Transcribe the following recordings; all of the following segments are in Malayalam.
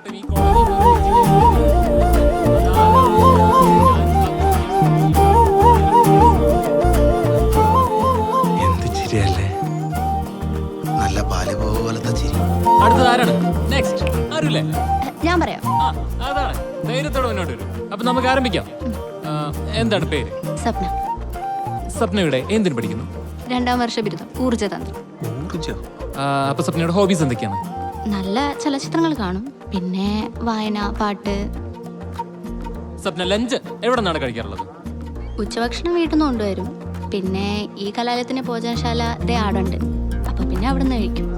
എന്ത് ചിരിയല്ലേ, നല്ല പാല് പോലത്തെ ചിരി. അടുത്തത് ആരാണ്? നെക്സ്റ്റ് ആരുല്ലേ? ഞാൻ പറയാം. ആ അതാണ്, ധൈര്യത്തോടെ മുന്നോട്ട് വരും. അപ്പൊ നമുക്ക് ആരംഭിക്കാം. എന്താണ് പേര്? സ്വപ്ന. സ്വപ്നയുടെ എന്തിനു പഠിക്കുന്നു? 2ാം വർഷ ബിരുദം ഊർജ്ജതന്ത്രം. അപ്പൊ സ്വപ്നയുടെ ഹോബീസ് എന്തൊക്കെയാണ്? നല്ല ചലച്ചിത്രങ്ങൾ കാണും, പിന്നെ വായന, പാട്ട്. സ്വപ്ന ലഞ്ച് എവിടെ നിന്നാണ് കഴിക്കാറുള്ളത്? ഉച്ചഭക്ഷണം വീട്ടിൽ നിന്ന് കൊണ്ടുവരും. പിന്നെ ഈ കലാലയത്തിന് ഭോജനശാല ആടുണ്ട്, അപ്പൊ പിന്നെ അവിടെ നിന്ന് കഴിക്കും.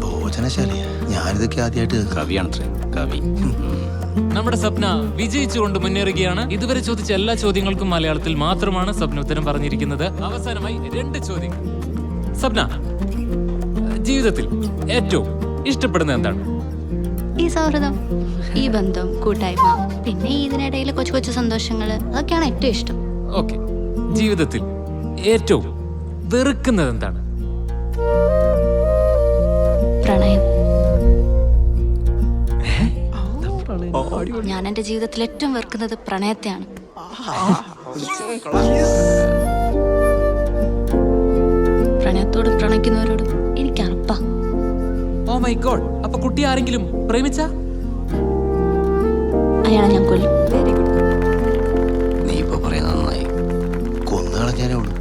ഭോജനശാലയാ? ഞാനിതൊക്കെ ആദ്യമായിട്ട് കവിയാണത്രേ, കവി. നമ്മുടെ സ്വപ്ന വിജയിച്ചുകൊണ്ട് മുന്നേറുകയാണ്. ഇതുവരെ ചോദിച്ച എല്ലാ ചോദ്യങ്ങൾക്കും മലയാളത്തിൽ മാത്രമാണ് സ്വപ്ന ഉത്തരം പറഞ്ഞിരിക്കുന്നത്. അവസാനമായി 2 ചോദ്യങ്ങൾ. സ്വപ്ന, ജീവിതത്തിൽ ഏറ്റവും ഇഷ്ടപ്പെടുന്നത് എന്താണ്? ഈ സൗഹൃദം, ഈ ബന്ധം, കൂട്ടായ്മ, പിന്നെ ഇതിനിടയിൽ കൊച്ചു കൊച്ചു സന്തോഷങ്ങൾ, അതൊക്കെയാണ് ഏറ്റവും ഇഷ്ടം. ഓക്കെ, ജീവിതത്തിൽ ഏറ്റവും വെറുക്കുന്നത് എന്താണ്? പ്രണയം. ഞാൻ എന്റെ ജീവിതത്തിൽ ഏറ്റവും വെറുക്കുന്നത് പ്രണയത്തെയാണ്. പ്രണയത്തോടും പ്രണയിക്കുന്നവരോടും എനിക്ക് അറപ്പാ. ഓ മൈ ഗോഡ്, അപ്പൊ കുട്ടി ആരെങ്കിലും പ്രേമിച്ച? അയാളെ ഞാൻ കൊല്ലും. നീ ഇപ്പൊ പറയുന്നത് നന്നായി. കൊന്നു കളഞ്ഞാലേ ഉള്ളൂ.